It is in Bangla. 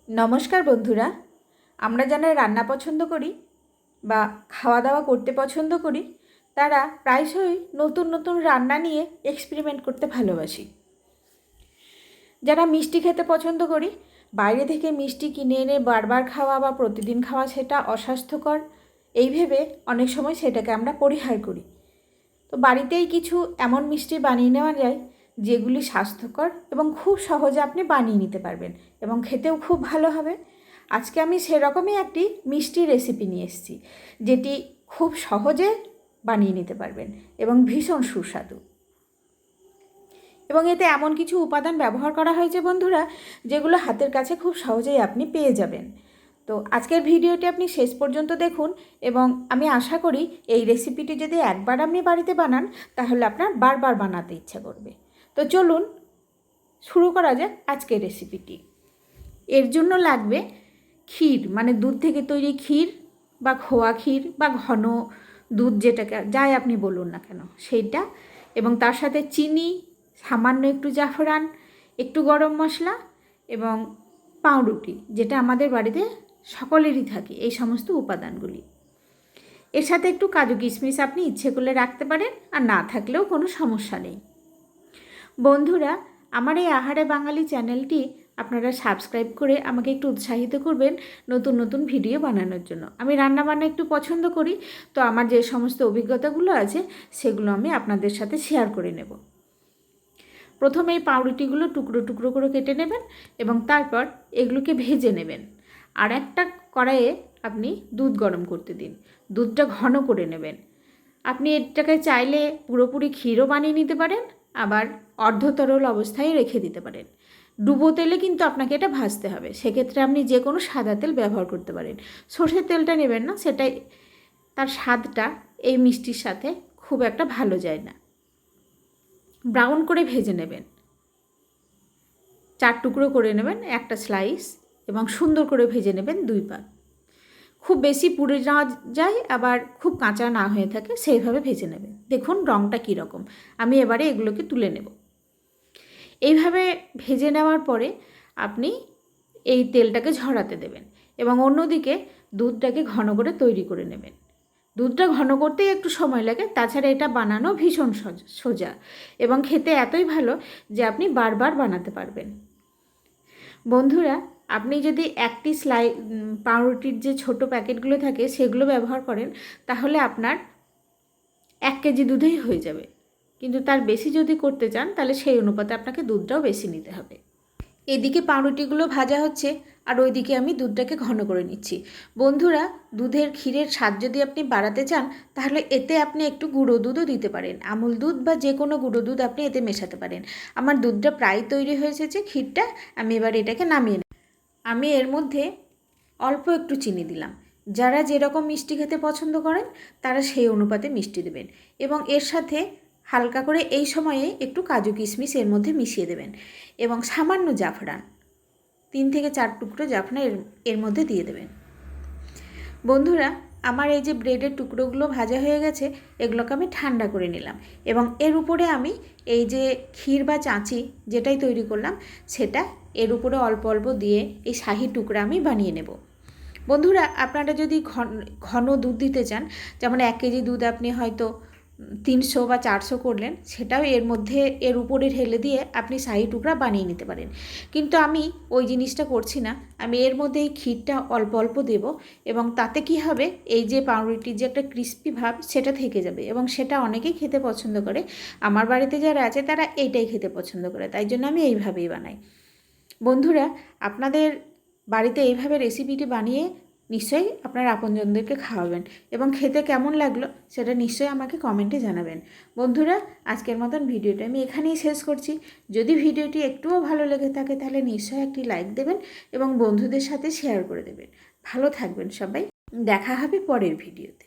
নমস্কার বন্ধুরা, আমরা যারা রান্না পছন্দ করি বা খাওয়া দাওয়া করতে পছন্দ করি তারা প্রায়শই নতুন নতুন রান্না নিয়ে এক্সপেরিমেন্ট করতে ভালোবাসি। যারা মিষ্টি খেতে পছন্দ করি, বাইরে থেকে মিষ্টি কিনে এনে বারবার খাওয়া বা প্রতিদিন খাওয়া সেটা অস্বাস্থ্যকর এই ভেবে অনেক সময় সেটাকে আমরা পরিহার করি। তো বাড়িতেই কিছু এমন মিষ্টি বানিয়ে নেওয়া যায় যেগুলি স্বাস্থ্যকর এবং খুব সহজে আপনি বানিয়ে নিতে পারবেন এবং খেতেও খুব ভালো হবে। আজকে আমি সেরকমই একটি মিষ্টি রেসিপি নিয়ে এসেছি যেটি খুব সহজে বানিয়ে নিতে পারবেন এবং ভীষণ সুস্বাদু। এবং এতে এমন কিছু উপাদান ব্যবহার করা হয়েছে বন্ধুরা, যেগুলো হাতের কাছে খুব সহজেই আপনি পেয়ে যাবেন। তো আজকের ভিডিওটি আপনি শেষ পর্যন্ত দেখুন এবং আমি আশা করি এই রেসিপিটি যদি একবার আপনি বাড়িতে বানান তাহলে আপনার বারবার বানাতে ইচ্ছা করবে। তো চলুন শুরু করা যাক আজকের রেসিপিটি। এর জন্য লাগবে ক্ষীর, মানে দুধ থেকে তৈরি ক্ষীর বা খোয়া ক্ষীর বা ঘন দুধ, যেটাকে যাই আপনি বলুন না কেন সেইটা, এবং তার সাথে চিনি, সামান্য একটু জাফরান, একটু গরম মশলা এবং পাউরুটি, যেটা আমাদের বাড়িতে সকলেরই থাকে, এই সমস্ত উপাদানগুলি। এর সাথে একটু কাজু কিশমিশ আপনি ইচ্ছে করলে রাখতে পারেন, আর না থাকলেও কোনো সমস্যা নেই। বন্ধুরা, আমার এই আহারে বাঙালি চ্যানেলটি আপনারা সাবস্ক্রাইব করে আমাকে একটু উৎসাহিত করবেন নতুন নতুন ভিডিও বানানোর জন্য। আমি রান্নাবান্না একটু পছন্দ করি, তো আমার যে সমস্ত অভিজ্ঞতাগুলো আছে সেগুলো আমি আপনাদের সাথে শেয়ার করে নেব। প্রথমে এই পাউরুটিগুলো টুকরো টুকরো করে কেটে নেবেন এবং তারপর এগুলোকে ভেজে নেবেন। আর একটা কড়াইয়ে আপনি দুধ গরম করতে দিন, দুধটা ঘন করে নেবেন। আপনি এটাকে চাইলে পুরোপুরি ক্ষীরও বানিয়ে নিতে পারেন, আবার অর্ধতরল অবস্থায় রেখে দিতে পারেন। ডুবো তেলে কিন্তু আপনাকে এটা ভাজতে হবে, সেক্ষেত্রে আপনি যে কোনো সাদা তেল ব্যবহার করতে পারেন। সর্ষের তেলটা নেবেন না, সেটাই তার স্বাদটা এই মিষ্টির সাথে খুব একটা ভালো যায় না। ব্রাউন করে ভেজে নেবেন, 4 টুকরো করে নেবেন একটা স্লাইস, এবং সুন্দর করে ভেজে নেবেন 2 পাক। খুব বেশি পুড়ে যাওয়া যায় আবার খুব কাঁচা না হয়ে থাকে সেইভাবে ভেজে নেবেন। দেখুন রঙটা কীরকম। আমি এবারে এগুলোকে তুলে নেব। এইভাবে ভেজে নেওয়ার পরে আপনি এই তেলটাকে ঝরাতে দেবেন এবং অন্যদিকে দুধটাকে ঘন করে তৈরি করে নেবেন। দুধটা ঘন করতেই একটু সময় লাগে, তাছাড়া এটা বানানো ভীষণ সোজা এবং খেতে এতই ভালো যে আপনি বারবার বানাতে পারবেন। বন্ধুরা, আপনি যদি একটি পাউরুটির যে ছোট প্যাকেটগুলো থাকে সেগুলো ব্যবহার করেন তাহলে আপনার 1 কেজি দুধেই হয়ে যাবে, কিন্তু তার বেশি যদি করতে চান তাহলে সেই অনুপাতে আপনাকে দুধটাও বেশি নিতে হবে। এদিকে পাউরুটিগুলো ভাজা হচ্ছে আর ওইদিকে আমি দুধটাকে ঘন করে নিচ্ছি। বন্ধুরা, দুধের ক্ষীরের স্বাদ যদি আপনি বাড়াতে চান তাহলে এতে আপনি একটু গুঁড়ো দুধও দিতে পারেন। আমুল দুধ বা যে কোনো গুঁড়ো দুধ আপনি এতে মেশাতে পারেন। আমার দুধটা প্রায় তৈরি হয়ে এসেছে, ক্ষীরটা আমি এবার এটাকে নামিয়ে নেব। আমি এর মধ্যে অল্প একটু চিনি দিলাম। যারা যেরকম মিষ্টি খেতে পছন্দ করেন তারা সেই অনুপাতে মিষ্টি দেবেন এবং এর সাথে হালকা করে এই সময়ে একটু কাজু কিশমিশ এর মধ্যে মিশিয়ে দেবেন এবং সামান্য জাফরান, 3 থেকে 4 টুকরো জাফরান এর মধ্যে দিয়ে দেবেন। বন্ধুরা, আমার এই যে ব্রেডের টুকরোগুলো ভাজা হয়ে গেছে, এগুলোকে আমি ঠান্ডা করে নিলাম এবং এর উপরে আমি এই যে ক্ষীর বা চাঁচি যেটাই তৈরি করলাম সেটা এর উপরে অল্প অল্প দিয়ে এই শাহি টুকরা আমি বানিয়ে নেব। বন্ধুরা, আপনারা যদি ঘন দুধ দিতে চান, যেমন 1 কেজি দুধ আপনি হয়তো 300 বা 400 করলেন, সেটাও এর উপরে ঢেলে দিয়ে আপনি শাহি টুকরা বানিয়ে নিতে পারেন। কিন্তু আমি ওই জিনিসটা করছি না, আমি এর মধ্যে এই ক্ষীরটা অল্প অল্প দেব এবং তাতে কি হবে, এই যে পাউরুটির যে একটা ক্রিস্পি ভাব সেটা থেকে যাবে এবং সেটা অনেকেই খেতে পছন্দ করে। আমার বাড়িতে যারা আছে তারা এইটাই খেতে পছন্দ করে, তাই জন্য আমি এইভাবেই বানাই। বন্ধুরা, আপনাদের বাড়িতে এইভাবে রেসিপিটি বানিয়ে নিশ্চয়ই আপনার আপনজনদেরকে খাওয়াবেন এবং খেতে কেমন লাগলো সেটা নিশ্চয়ই আমাকে কমেন্টে জানাবেন। বন্ধুরা, আজকের মতন ভিডিওটা আমি এখানেই শেষ করছি। যদি ভিডিওটি একটুও ভালো লেগে থাকে তাহলে নিশ্চয়ই একটি লাইক দেবেন এবং বন্ধুদের সাথে শেয়ার করে দেবেন। ভালো থাকবেন সবাই, দেখা হবে পরের ভিডিওতে।